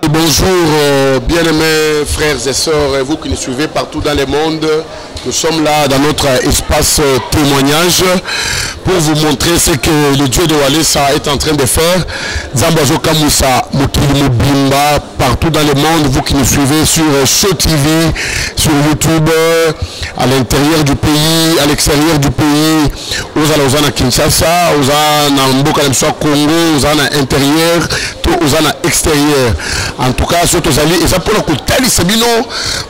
Bonjour bien-aimés frères et sœurs, vous qui nous suivez partout dans le monde. Nous sommes là dans notre espace témoignage pour vous montrer ce que le Dieu de Walesa est en train de faire. Zambazo Kamoussa, Mokili Mobimba, partout dans le monde, vous qui nous suivez sur Show TV, sur YouTube, à l'intérieur du pays, à l'extérieur du pays, aux Ozana Kinshasa, aux Ozana Mboka Congo, aux Ozana intérieur, aux Ozana extérieur. En tout cas, surtout Zali, et ça pour le coup, Tali Sabino,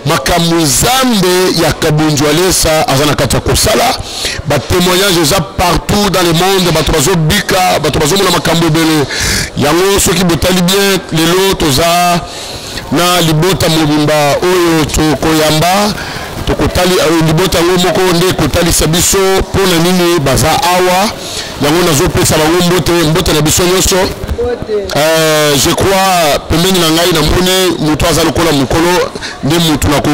Makamuzambe, Yakabunju Walesa, Azana Katakosala, bah témoignage partout dans le monde, bah Tobazo Bika, bah Tobazo Moula Makambo Bele, Yango, ceux qui botali bien, les lots, Toza, na Libota Mobimba, Oyo, Tokoyamba, Tokotali, Libota Moko, Nde, Kotali Sabiso, pour la mini, Baza Awa, Yango Nazo Pesa Mbote, Mbote Nabiso Nyoso. Je crois pembeni na ngai na mone mutu aza lokola mukolo nde mutu na ko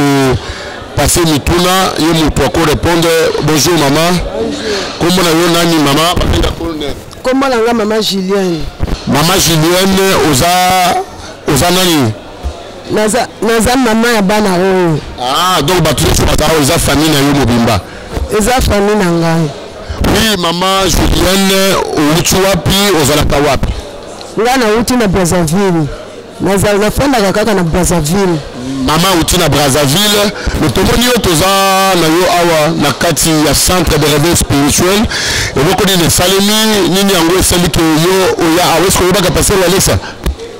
passer mituna ye mutu ako répondre bonjour maman. Comment na yo nani maman babenga colonel? Comment la maman Julienne? Maman Julienne oza nani? Naza maman ya bana oyo. Ah donc batu oza famille na yo mobimba. Eza famille na ngai. Oui maman Julienne olutu wapi ozalaka wapi? Nga na uti na Brazzaville. Nafanda kaka na Brazzaville. Mama uti na Brazzaville. Le tomoni yo toza na yo awa na kati ya centre de réveil spirituel. Et vous connaissez les salemi nini yango esali ke yo oya awesko yobaka pasteur Walesa.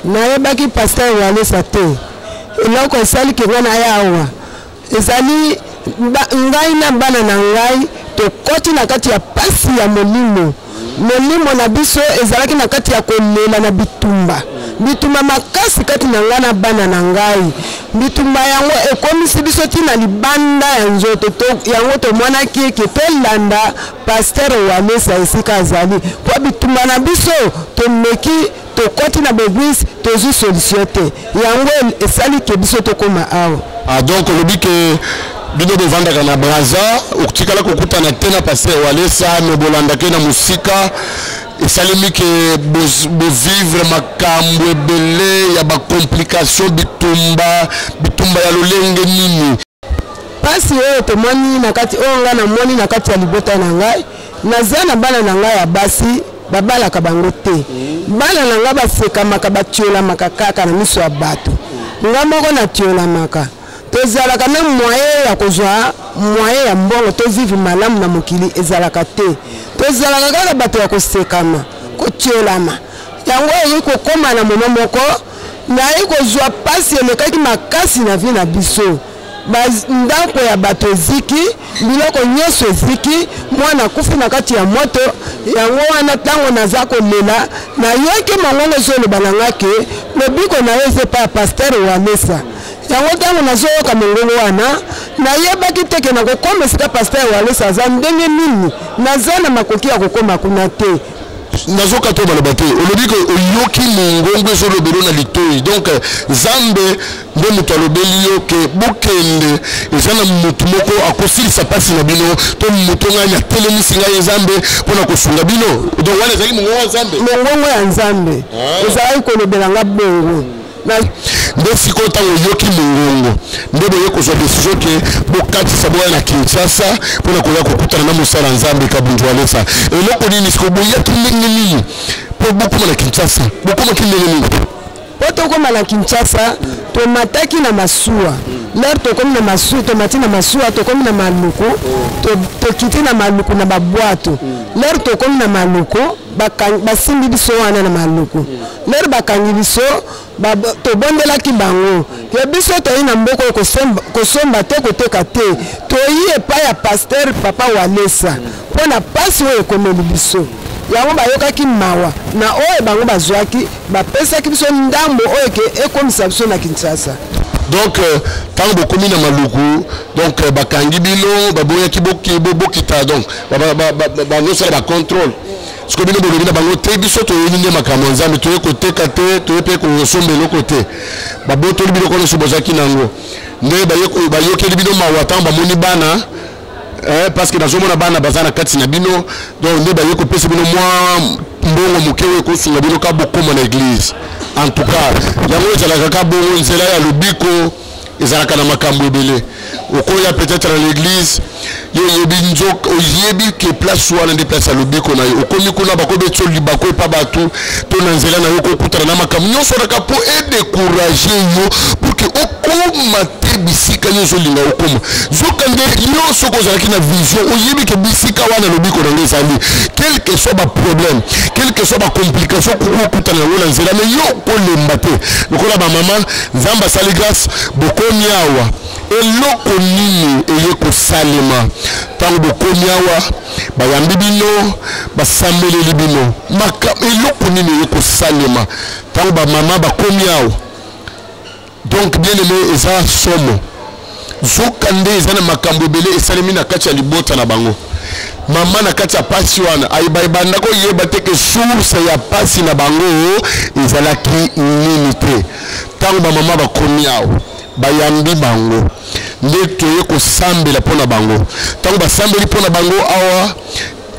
Na yebaki pasteur Walesa te. Eloko esali ke ngana ya awa. Ezali ngai na bana na ngai to koti na kati ya pasi ya molimo. Molimo na biso ezalaki na kati ya kolela na bitumba. Bitumba makasi kati na ngana bana na ngai. Bitumba yango ekomisi biso tina libanda ya nzoto to yango to mwana kieke pelanda pasteur Walesa esika azali. Kwa bitumba na biso to meki to koti na beglise to zu solution te. Yango esali ke biso to koma awa. Ah donc le but que bino de vendre na Braza ukitikala kokuta na tena pasteur Walesa me bolanda ke na musika esalemi ke bo vivre makambo ebele ya ba complication bitumba ya lolenge nini pasi oyo tomoni na kati onga na moni na kati ya libota na ngai nazana bana na ngai ya basi babala ka bango te bana na ngai baseka makabachiola makakaka na miso ya bato ngamoko na tiola maka tozalaka na moyen ya kozwa moyen ya mbongo to vivre malamu na mokili ezalaka te tozalaka kaka bato ya kosekama kotiolama yango eyi kokoma na mono moko nayi kozwa pasi elekaki makasi na vie na biso ndako ya bato eziki biloko nyonso eziki mwana kufi na kati ya moto yango wana ntango naza kolela nayoki mongongo ezoloba na nga ke lobiko na yo eza epai ya pasteur Walesa yango ntango nazoyoka mongongo wana nayebaki teke na kokoma esika pasteur Walesa aza ndenge nini naza na makoki ya kokoma kuna te nazoka to baloba te olobi ko oyoki mongongo ezolobelo na litoi donc Zambe nde moto alobeli yo ke bokende eza na motu moko akosilisa pasi na bino to moto ngai atelemisi ngai Zambe mpona kosunga bino donc wana ezali mongongo ya Zambe mongongo ya Nzambe ezalaki kolobela nga bongo nde sikoyo ntango oyoki mongongo nde boye kozwa desizio ke bokatisa boya na Kinshasa mpona koya kokutana na mosala Nzambe Kabunju Walesa eloko nini sikoyo boyaki ndenge nini mpo bokoma na Kinshasa bokomaki ndenge nini po tokoma na Kinshasa tomataki na masuwa lero tokomi na masuwa tomati na masuwa tokomi na maluku tokiti na maluku na babwato lero tokomi na maluku basimbi biso wana na maluku lero bakangi biso tobondelaki bango ke biso toyi na mboko kosomba te koteka te toyi epai ya pasteur papa Walesa mpona pasi oyo ekomeli biso yango bayokaki mawa na oyo bango bazwaki bapesaki biso ndambo oyo ke ekomisa biso na Kinshasa donc tant bokomi na maluku donc bakangi bino baboyaki bokita donc bazosala bacontrôle siko bino bolobi na bango te biso toyeli nde makambo ya Nzambe toye koteka te toye mpe kosomba eloko te babotoli biloko nyonso bozwaki nango nde bayokeli bino mawa ntango bamoni bana parce que nazomona bana baza na kati na bino donc nde baye kopesa bino mbongo mukewe kosunga bino ka bokoma na église. En tout cas, yango ezalaka ka bongo nzela ya lobiko ezalaka na makambo ebele. Okoya peut-être à l'église, yebi nzok oyebi ke place wana de place à lobiko na yo. Okomi kuna bakobe tso libako pa batu to na nzela na yo ko kutana na makambo nyonso naka po et décourager yo pour que okoma te bisika nyonso linga okoma. Zokande nyonso ko zalaki na vision oyebi ke bisika wana lobiko na ngezali. Quel que soit ba problème, quel que soit ba complication ko kutana na nzela mais yo ko lemba te. Lokola ba maman nzamba sali grâce bokomi awa. Eloko nini eye kosalema tango bokomi awa bayambi bino basambeleli bino maka eloko nini eye kosalema tango bamama bakomi awa. Donc bien aimé eza somo zokande eza na makambo ebele esalemi na kati ya libota na bango. Mama na kati ya pasi wana ayibanda ko yeba te ke source ya pasi na bango ezalaki nini te tango bamama bakomi awa bayambi bango ndeto ye ko sambela pona bango tango basambeli pona bango awa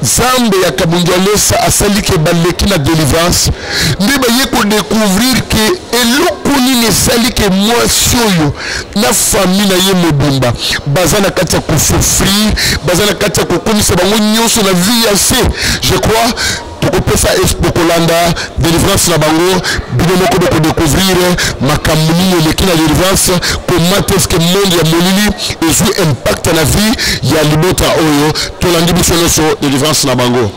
zambe ya kabunjalesa asali ke baleki na délivrance ndiba ye ko découvrir que eloko nini esali ke mwasi oyo na famille na ye mobimba baza na kati ya kosouffrir baza na kati ya kokomisa bango nyonso na vie ya se. Je crois tokopesa espokolanda délivrance na bango bino moko de découvrir makambo nini eleki na délivrance comment est-ce que monde ya molili ezwi impact na vie ya libota oyo tolandi biso nyonso délivrance na bango.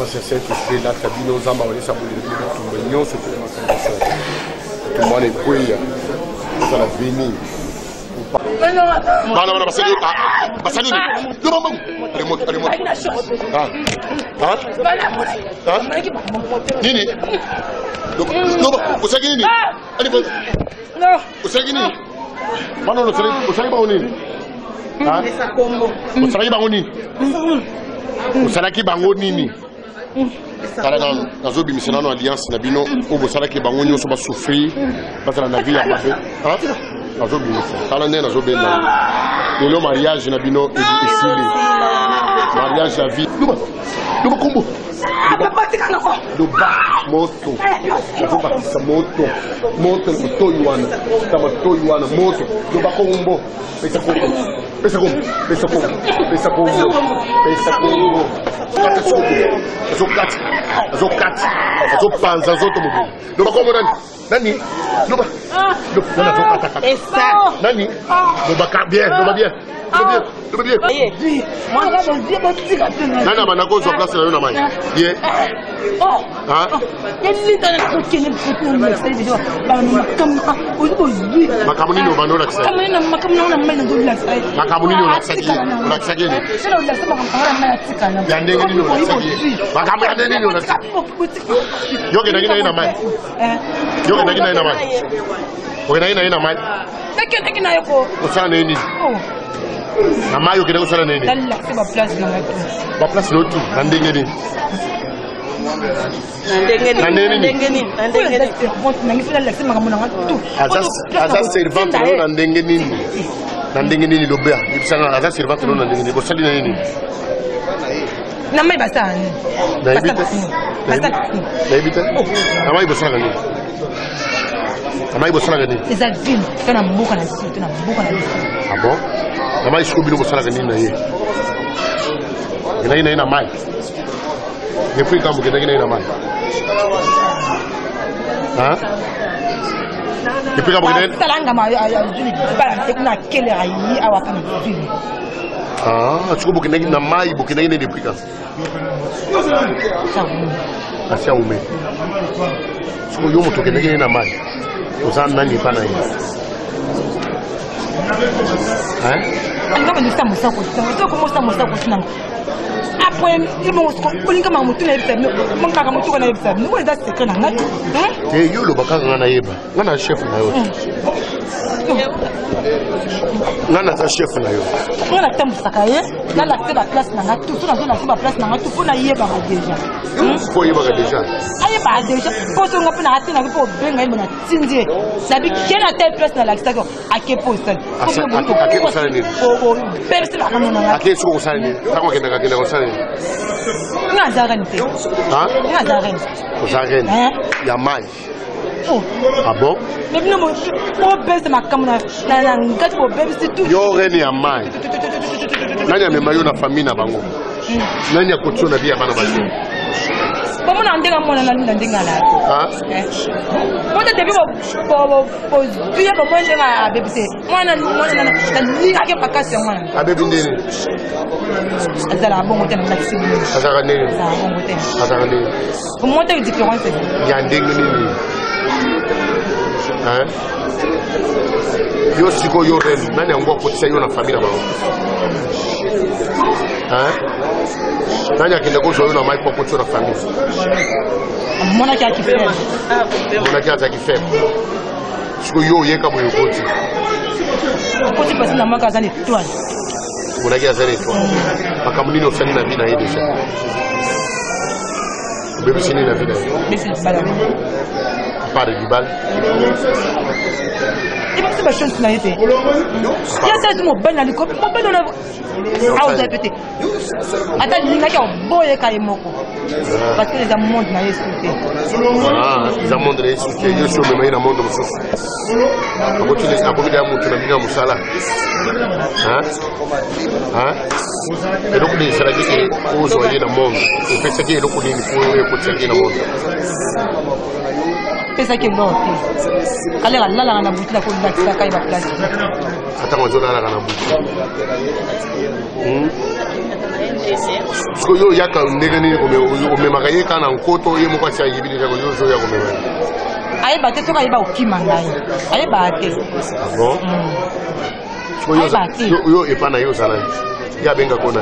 C'est cette esprit là tabino zamba wale sabuli de nyonso tout le monde est prié ça la béni bana basali do maman remote nini do usagi nini ali bo no usagi nini bana no usagi ba nini usagi ba nini usalaki bango nini kala na zobi misenano alliance na bino obo salaki bango nyonso ba souffrir basala na vie ya mabe na zobi misenano kala ne na zobe na le mariage na bino esili mariage la vie luba kombo luba moto moto to yuana moto luba kombo pesa kombo Panza zoto mobile. Loba komo nani? Loba zokata. Nani? Loba bien. Moi là je dis botika tena. Nana banako zo place na yo na mai. Bien. Yeli tana kokele photo na sasa video. Makamuni no bandola kisa. Makamuni na mai na dola kisa. Makamuni no unakisaki ni. Sasa unasema kama na tika na. Ya ndenge nini unakisaki? Makamuni ya nini unakisaki? Yoge na gina ina mai. Yoge na gina ina mai. Yoge na ina mai. Take na yoko. Usana nini? Na mayo kile kusala nini? Dalla kwa place na watu. Ba place na watu ndenge nini? Ndenge nini? Nangifika lazima kama na watu. Asa servante na ndenge nini? Na ndenge nini lobea? Ibisana asa servante na ndenge nini? Bosali na nini? Na mai basani. Daibita? Na mai basana nini? Na mai basana nini? Eza vile kana mbuka na sisi tuna mbuka na sisi. Ah bon? Na mai siku bilo bosala nini na ye? Ina mai. Depuis quand vous avez ina mai? Hein? Depuis quand vous avez salanga ma juni ba tekuna kele ayi awakana juni. Ah, tu peux na mai bokina ina depuis quand? Asia ume. Siku yomo tokena ina mai. Uzana nani pana hii? Ngaba nisamo sako sako mo sako sinanga après il mo ko kulinga ma mutu na yebisa mo ngaka mutu ko na yebisa mo eza secret na ngati yo lo bakanga na yeba ngana chef na yo Nana za chef na yo. On a temps sakaye, na la la place na tout sur la place na tout pour na yeba déjà. Faut yeba déjà. Aye ba déjà. Pour so ngapa na atina ko benga na tindie. Sabi kena telle place na la stade a ke poste. Ake ko sala ni. O perse la kama na. Ake so ko sala ni. Tango kenda ko sala ni. Nga zarente. Hein? Nga zarente. Ko zarente. Ya mai. Oh. Ah bon? Mais non, mon bébé ma caméra, na ngati mon bébé c'est tout. Yo reni ya mai. Nani amema yo na famille na bango? Nani akotso na bia bana basi? Comment on ndenga mona na ndenga la? Ah? Moi de depuis po tuya ko mo ndenga bébé c'est. Mwana na linga ke pakasi mwana. A bébé ndeni. Azala bongo tena na kisi. Azala ndeni. Azala bongo tena. Azala ndeni. Pour moi t'as une différence. Ya ndenga nini? Hein? Yo siko yo reni. Nani angwa kotisa yo na famille na bango? Hein? Nani akenda ko zo yo na mai kwa kotso na famille? Mona kia kifema. Mona kia za kifema. Siko yo yeka mo yokoti. Koti pasi na maka zani toile. Mona kia zani toile. Makamuni ofani na bina hii deja. Bébé sini na bina. Bébé bala. Pas de Dibal. Il va se battre sur la été. Il y a ça, mon ben à l'école, mon ben dans la. Ah, vous avez pété. Attends, il y a un boy qui est mort. Parce que les amondes n'ont pas ah, les amondes n'ont pas été. Je suis au même monde. Quand tu les as promis d'amour, tu n'as pas mis musala. Hein? Hein? Et donc, les salariés qui osent aller dans le monde, ils font ce qui est le coup de l'époque dans le monde. Pesa ke no kale la la na butila ko la tsaka kai ba place ata mo zona la na butu sko yo yaka ndenge ni ko me makaye kana nkoto ye mo kwa cha yibili ko yo zo ya ko me aye ba te to kai ba okima ngai aye ba te bon sko yo e pana yo sala ya benga kona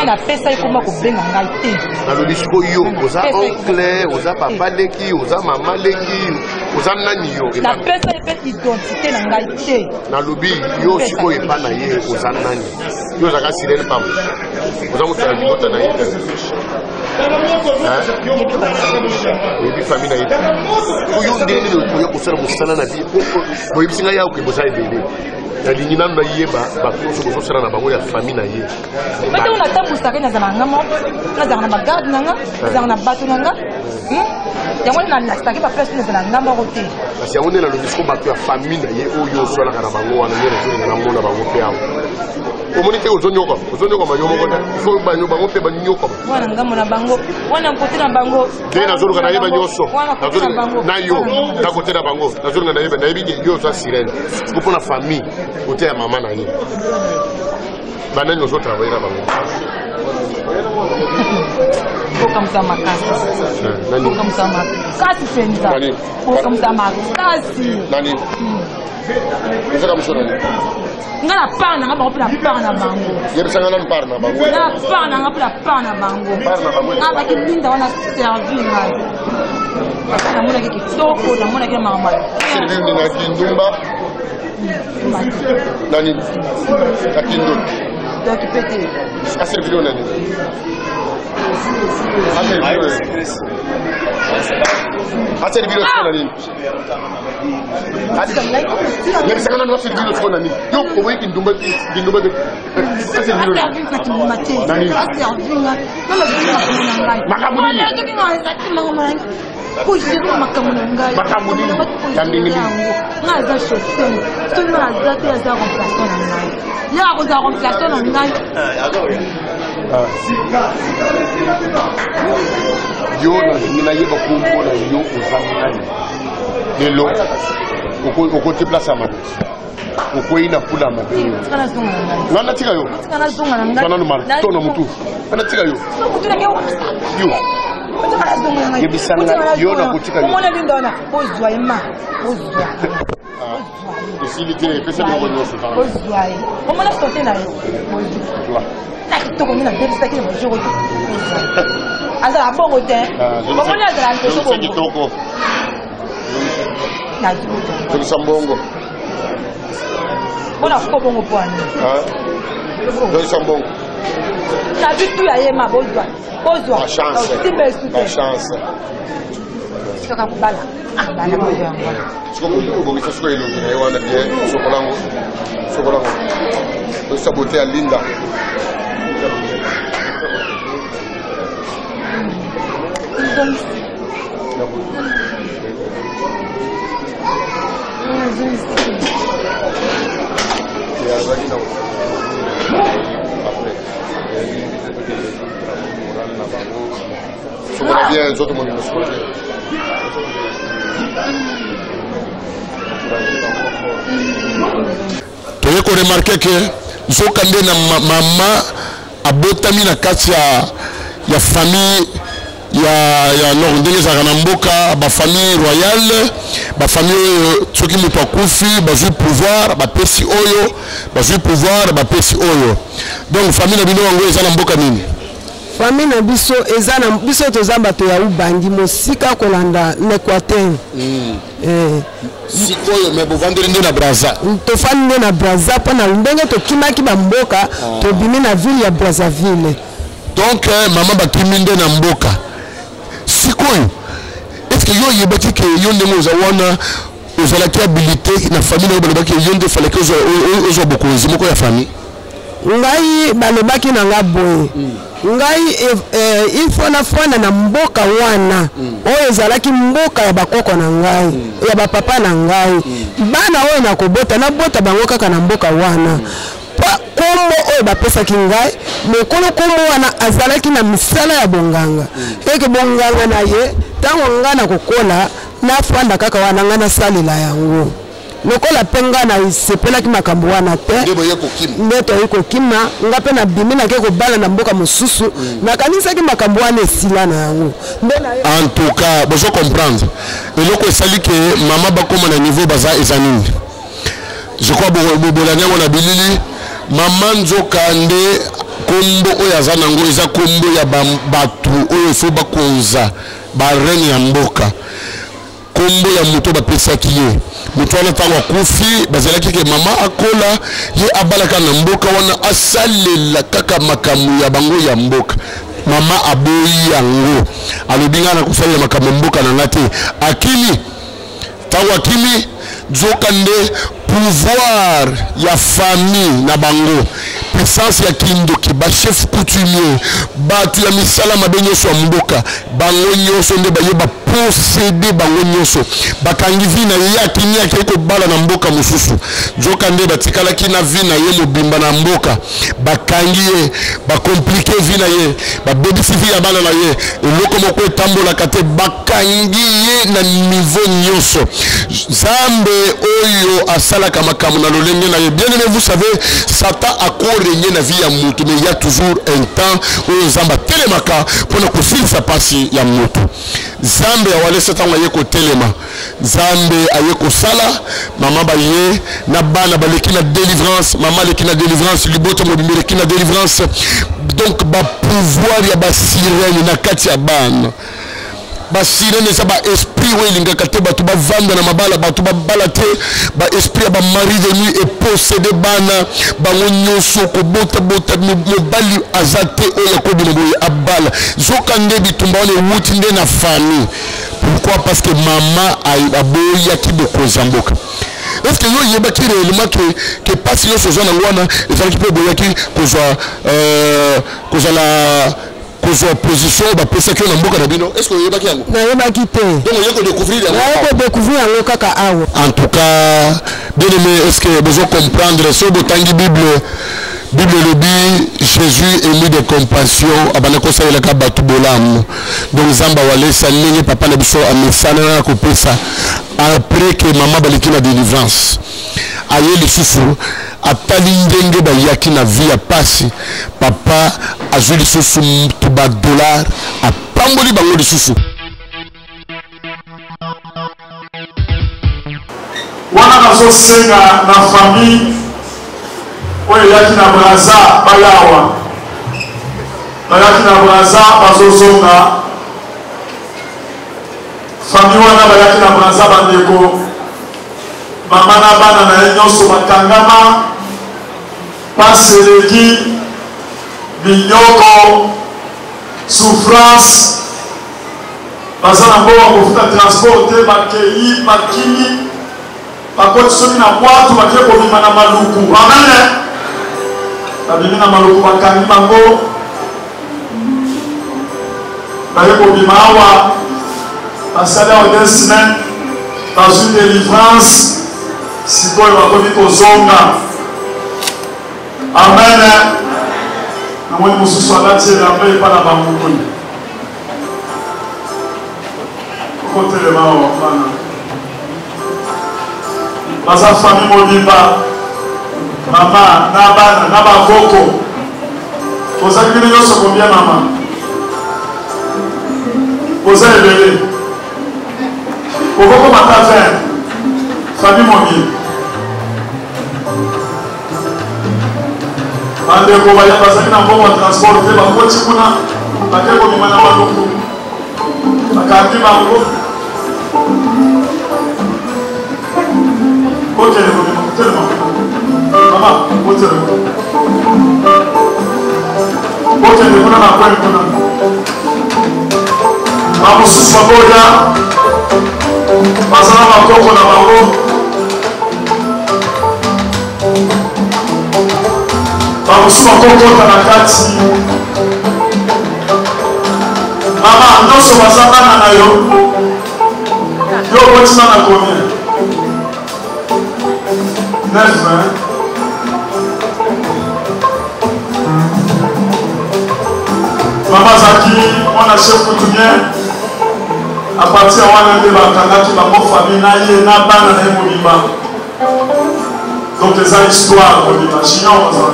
na pesa ikoma ko benga ngai te na lo disco yo oza oncle oza papa leki oza mama leki oza nani yo na pesa ipe identité na ngai te na lobi yo siko epa na ye oza nani yo zaka sirene pam oza mutu na libota na ye oyebi famille na ye oyo ndenge nini oya kosala mosala na bi boyebisi ngai yaoke boza ebele nalingi nanu nayeba bakoso bozosala na bango ya famille na ye ate una tambusaka nazala nanga moko nazala na bagarde nanga nazala na bato nanga yango na nasitaki baplace nazala nanga moko te kasi yango nde nalobi siko bato ya famille na ye oyo osalaka na bango wana nde nazolinga namona bango mpe awa omoni te ozonyokama yo moko te fo bango mpe banyokama wana ngambo na bango wana kote na bango nde nazoluka nayeba nyonso na yo na kote na bango nazoluka nayebi yo oza sirene siko mpona famille kote ya mama na ye banani ozotravaille na bango kokamisa makasi kokamisa makasi penza kokamisa makasi nani osaka moso nani nga na part nanga bango mpe na part na bango yebisanga nani part na bango nga na part nanga mpe na part na bango nga baki linda wana servi ngai namonaki kitoko namonaki mama naki ndumba nani naki ndu doki pete aserviro nani aserviro siko nani yebisanga nani aserviro siko nani yo oboyiki ndumba aserviro nani makambo nini kujirika makambo na ngai makambo nini yandingi nga aza chauffeur soki nga aza te aza remplaçant na ngai ye akozala remplaçant na ngai yo nalingi nayeba kombo na yo oza nani lelo okoti place ya mabe okwei na pula mabe nga natika yo nanu marto na mutu nga natika yo yebisanga yo na kotika yo omona linda wana ozwa ye ma ozwa esili te epesa biloko nyonso ozwa ye omona sote na ye ozwa na kitoko ngi na debisaki na bajoko te azala bongo te omoni azala kitoko Tokisa mbongo. Bona ko bongo pwani. Tokisa mbongo. Na vitu ya yema bozwa. La chance. La chance. Toka kubala. Bana moja yangu. Siko kubongisa siko hilo ni wana bie sokolango. Sokolango. Tokisa bote ya Linda. Bien, tout le monde tu veux remarquer que Zokande na maman abotami na kati ya famille ya non ndenge za mboka ba famille royale ba famille soki mutu akufi bazui pouvoir ba pesi oyo bazui pouvoir ba pesi oyo donc famille na bino wango eza na mboka nini famille na biso eza na biso toza bato ya ubangi mosika kolanda na Équateur sikoyo me bovandeli nde na Brazza tofandi nde na Brazza mpona ndenge tokimaki bamboka tobimi na ville ya Brazzaville donc mama bakimi nde na mboka sikoyo est-ce que yo yebaki ke yo ndenge oza wana ozalaki habilité na famille na yo balobaki yo nde falaki ozwa bokonzi moko ya famille ngai balobaki na nga boye ngai il faut na fwana na mboka wana oyo ezalaki mboka ya bakoko na ngai ya bapapa na ngai bana oyo nakobota nabota bango kaka na mboka wana kombo oyo bapesaki ngai mokolo kombo wana azalaki na misala ya bonganga eke bonganga na ye ntango ngai nakokola nafanda kaka wana ngai nasalela yango lokola mpe ngai nasepelaki makambo wana te nde toyei kokima nga mpe nabimi nake kobala na mboka mosusu nakanisaki makambo wana esila na yango en tout cas bozo comprendre eloko esali ke mama bakoma na niveau baza eza nini je crois bobolani yango na bilili mama nzoka nde kombo oyo aza nango eza kombo ya bato oyo efo bakonza barene ya mboka kombo ya moto bapesaki ye moto wana ntango akufi bazalaki ke mama akola ye abalaka na mboka wana asalela kaka makambo ya bango ya mboka mama aboyi yango alobi ngai na kosalela makambo ya mboka na nga te akimi ntango akimi nzoka nde pouvoir ya famille na bango puissance ya kindoki bachef coutumier bato ya misala mabe nyonso ya mboka bango nyonso nde bayeba posede bango nyonso bakangi vi na ye akimi akei kobala na mboka mosusu nzoka nde batikalaki na vi na ye mobimba na mboka bakangi ye bakomplike vi na ye babebisi vi ya bana na ye eloko moko etambolaka te bakangi ye na niveau nyonso Zambe oyo asalaka makambo na lolenge na ye bien aimé vous savez Satan a régné na vie ya mutu mais il y a toujours un temps où Zamba telemaka pour ne kosilisa pasi ya mutu Zambe awale Satan aye ko telema Zambe aye ko sala mama ba ye na bana baleki na délivrance mama leki na délivrance liboto mobimbe leki na délivrance donc ba pouvoir ya ba sirène na kati ya bana ba sirène ça ba esprit we lingaka te batu ba vanda na mabala batu ba balate ba esprit ba mari de nuit et posséder bana ba nyonso ko bota mobali azate oya ko bino boye abala zokande bitumba on wuti nde na famille pourquoi parce que maman a boya ki boko zamboka est-ce que yo yeba ki réellement que passe yo sozana ngwana ezali pe boya ki kozala cause opposition ba pesa que na mboka na bino est-ce que yeba ki yango na yeba ki te donc yeko découvrir yango kaka awo en tout cas bien aimé est-ce que besoin comprendre so botangi Bible le dit Jésus est mis de compassion abana ko sa elaka batu bolam donc zamba wale salingi papa na biso amesana ko pesa après que maman baliki na délivrance aye lisusu atali ndenge bayaki na vie ya pasi papa azwi lisusu tuba dollar apamboli bango lisusu wana nazosenga na famille oyo yaki na Brazza bayawa bayaki na Brazza bazozonga famille wana bayaki na Brazza bandeko Maman na bana na nyonso bakangama paseleki binyoko souffrance baza na mboka kofuta transport te bakei bakimi bakoti soki na bwatu bakie kobima na maluku amen babimi na maluku bakangi bango baye kobima awa basali awa 2 semaines bazwi délivrance sikoyo bakomi kozonga amen namoni mosusu alati elamba epa na bamokoli okotelema awa bana baza fami mobimba mama na bana na bakoko kozali bino nyonso kombia mama koza ebele kokoko mata 20 fami mobimba bandeko bazali na mbongo ya transport te bakoti kuna bake kobima na baluku bakangi bango kokele kobima kotelema mama kotelema kokende kuna na kwen kuna bamosusu bakoya bazala bakoko na bango bamosusu bakokota na kati mama nyonso baza bana na yo yo okotima na combien 9 mama azalaki mwana chef coutumier a partir wana nde bakangaki bango famille na ye na bana na ye mobimba donc eza histoire mobimba junior bazala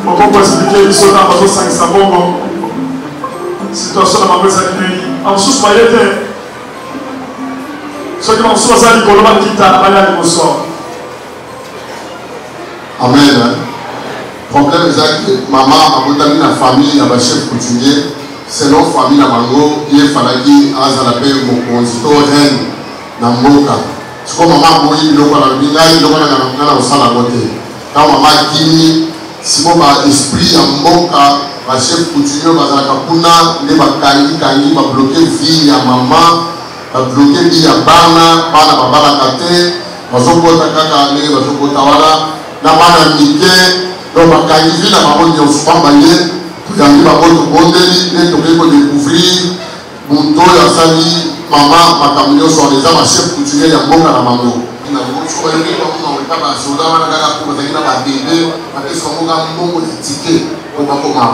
okoko explike biso na bazosangisa bongo situation na bango ezali nini bamosusu baye te soki bamosusu baza likolo bakita balia liboso amen. Problème est que maman a boutami na famille na chef coutumier selon famille na bango il fallait azala pe mokonzi to reine na mboka siko mama boyi biloko na bingai biloko na osala bote quand mama kini simo ba esprit ya mboka ba chef coutumier bazalaka kuna nde bakangi ba bloquer vie ya mama ba bloquer vie ya bana babalaka te bazokota kaka ndenge bazokota wana na bana mike donc bakangi vie na bango nyonso pamba ye toyangi bango tobondeli nde tokoki kodécouvrir moto oyo asali mama makambo nyonso wana eza ba chef coutumier ya mboka na bango soki basoda wana kaka po bazalaki na babebe bapesi bango ka mbongo ya tike po bakoma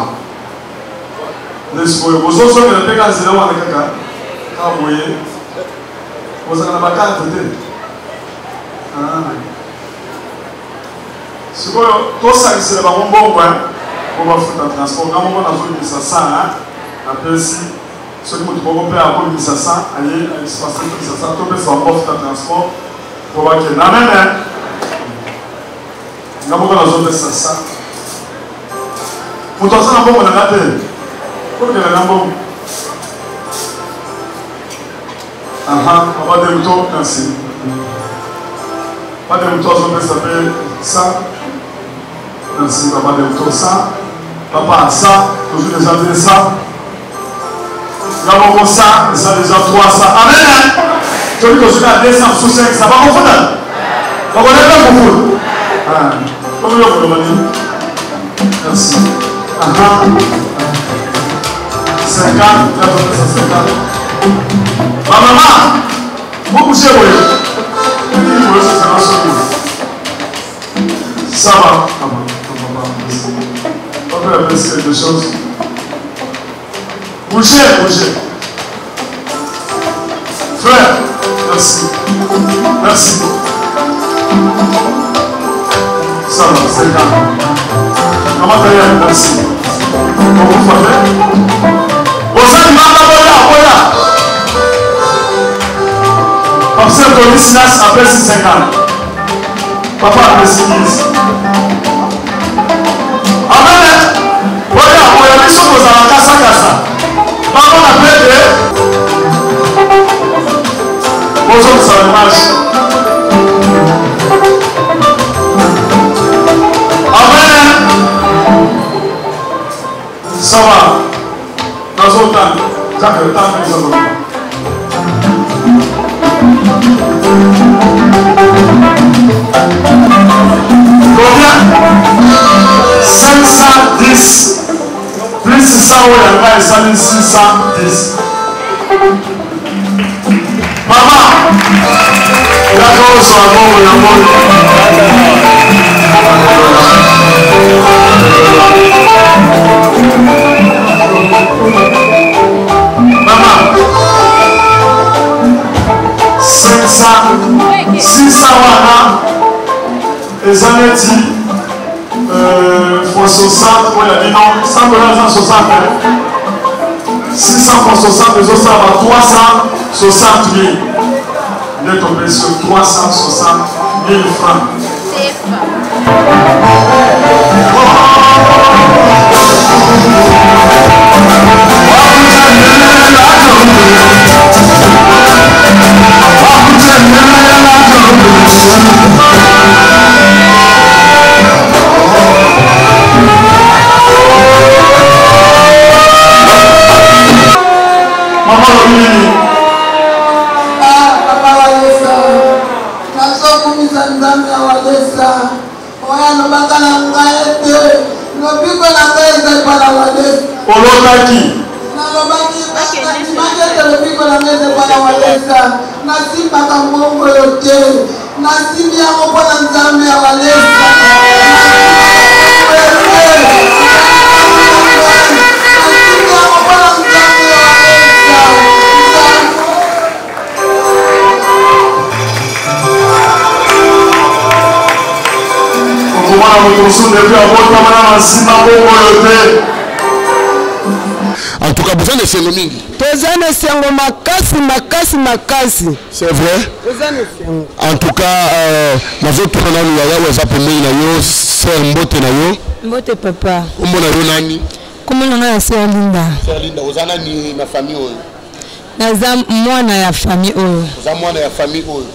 lesikoyo bozosokela mpe ka nzela wana kaka ka boye kozala na bakarte te sikoyo tosangisela bango mbongo po bafuta transport nga moko nazobimisa 100 napesi soki moto moko mpe akolibisa 100 aye aexpase tobisa 100 topesa bango bafuta transport po bakende amene nga moko nazopesa 100 moto aza na mbongo nanga te kokela na mbongo papa de moto merci papa de moto azopesa mpe 100 merci papa de moto 100 papa 100 toujours déjà dit 100 nga moko 100 eza déjà 300 amen toki tozoka 200 sous 5 ça va kofunda bakoleka kofunda tokoyo koloba nini merci 50 ma maman vous bougez ça va on peut appeler quelque chose bougez frère merci ça va 50 comment t'as merci comment vous faites Ozali mama boya observe ton Silas après 50 papa après 6 amen boya biso kozala kasa papa na pete Bonjour, ça marche. Amen. Ça va. Dans son temps, ça fait le temps que nous avons. Combien? 510. Plus 600 euros, il y a 610. Maman, il a encore son amour, il a mort. Maman, 600 wana, les années fois 60, on a dit non, 100 $, 60. 600 fois 60, les autres, ça va 360 000. On est tombé sur 360 000 francs. Maman Lomini. Papa Walesa, nasokumisa nzambe ya Walesa, oya nobaka na ngai ete, lobiko na ngai eza epala Walesa. Olotaki. Nalobaki bakimaki ete lobiko na ngai eza epala Walesa, nasimbaka mbongo yo te, nasimbi yango mpo na nzambe ya Walesa. En tout cas, besoin de sengo mingi. Tozane sengo makasi. C'est vrai? En tout cas, nazoto na nani yaya wa zapemei na yo, ser mbote na yo. Mbote papa. Kombo na yo nani? Kombo na nga ser Linda. Ser Linda, ozana ni na famille oyo. Naza mwana ya famille oyo. Oza mwana ya famille oyo.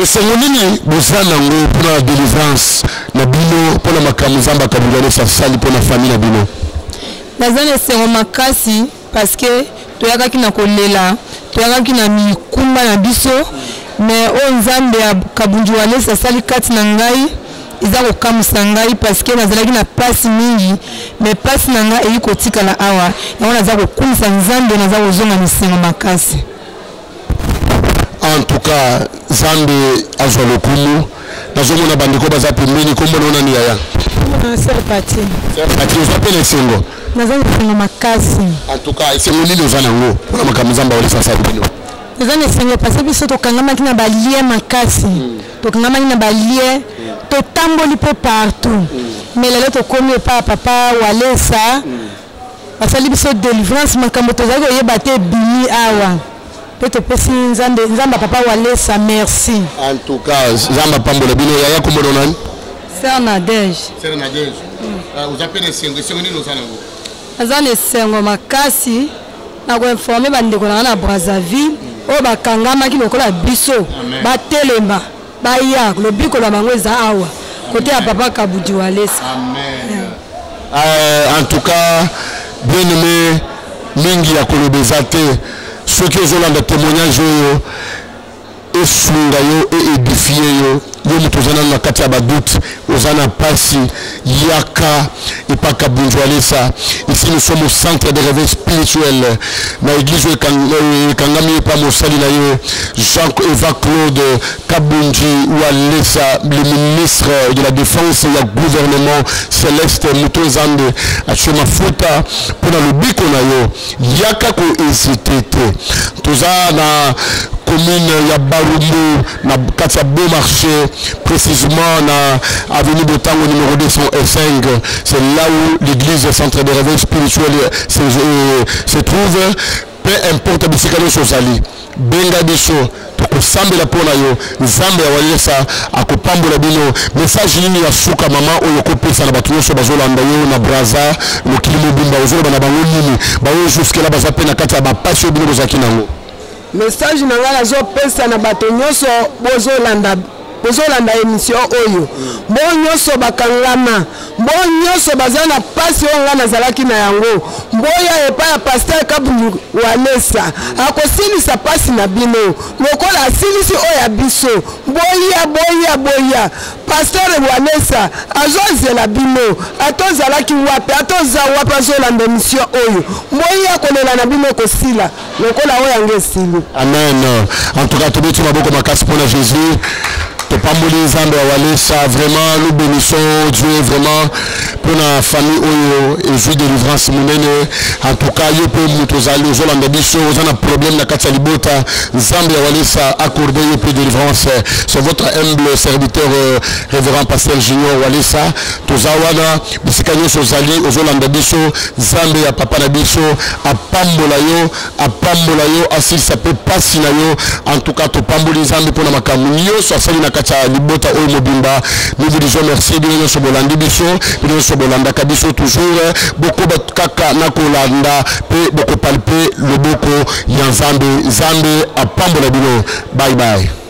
Esengo nini bozana ngo pour la délivrance na bino pour la makambo zamba kabulane sa sali pour la famille na bino. Naza esengo makasi parce que toyakaki na kolela, toyakaki na mikumba na biso, mais o nzambe ya kabunju wale sa sali kati na ngai iza kokamwisa ngai parce que nazalaki na pasi mingi, mais pasi na ngai eyiko tikala awa yango naza kokumisa nzambe naza kozonga misengo makasi. En tout cas, Zande azwa lokumu. Nazomona bandeko baza pembeni kombo na ni yaya. C'est parti. C'est parti, on s'appelle esengo. Naza esengo makasi. En tout cas, esengo nini ozana ngo pour makambo zamba wale sasa bino. Naza esengo parce que biso tokangamaki na balie makasi. Tokangamaki na balie totamboli pe partout. Mais lelo tokomi pa papa Walesa. Basali biso délivrance makambo tozali koyeba te bini awa. Nzamba papa Walesa, merci. En tout cas, Zamba Pambola bino yaya kombo nani? Sœur Nadège. Sœur Nadège. Vous appelez esengo nini ozana ngo? Naza esengo makasi na ko informer bandeko na Brazzaville o bakangamaki lokola biso batelema baya lobiko la bango eza awa côté ya papa Kabudi Walesa. Amen. En tout cas, bien aimé mingi ya kolobeza te. Ceux qui ont le témoignage et sunga et édifié yo mutozana na kati ya badoute ozana pasi yaka et pas kabunjwalesa. Ici nous sommes au centre de réveil spirituel na église kangami pa mosali na yo Jean-Eva Claude Kabunji Walesa, le ministre de la défense et du gouvernement céleste mutozande achema mafuta pour le biko na yo yaka ko hésiter te tozana commune ya Barumbu na kati ya Beau Marché, précisément na avenue Botango numéro 205. C'est là où l'église centre de réveil spirituel se trouve. Peu importe bisikalo sozali benga biso tokosambela pona yo nzambe ya Walesa akopambola bino. Message nini ya suka mama oyo kopesa na bato nyonso bazolanda yo na Braza mokili mobimba ozoloba na bango nini bayo jusque là baza pe na kati ya bapasi oyo bino bozaki nango? message na ngai nazopesa na bato nyonso bozolanda émission oyo bo nyonso bakangama bo nyonso baza na pasi oyo ngai nazalaki na yango mboya epai ya paster Kabundu Walesa akosilisa pasi na bino lokola asilisi oyo ya biso boya paster Walesa azozela bino atozalaki wapi atoza wapi azolanda émission oyo mboya kolela na bino kosila lokola oyo yango esili. Amen. En tout cas tobeti maboko makasi mpona Jésus. Pamboli Nzambe ya Walesa, vraiment nous bénissons Dieu vraiment pour la famille oyo et jouer délivrance munene. En tout cas yo pe mutozali ozolanda biso ozana problème na kati ya libota Nzambe ya Walesa accordé yo pe délivrance. C'est votre humble serviteur révérend pasteur Junior Walesa tozawana bisika nyonso ozali ozolanda biso Nzambe ya papa na biso apambola yo asilisa pe pasi na yo. En tout cas topamboli Nzambe pour na makambo nyonso asali na libota oyo mobimba. Nous vous disons merci bien sur Bolandi biso bien sur Bolanda kabiso toujours beaucoup kaka na kolanda pe beaucoup palper le boko ya Nzambe a pambola bino. Bye bye.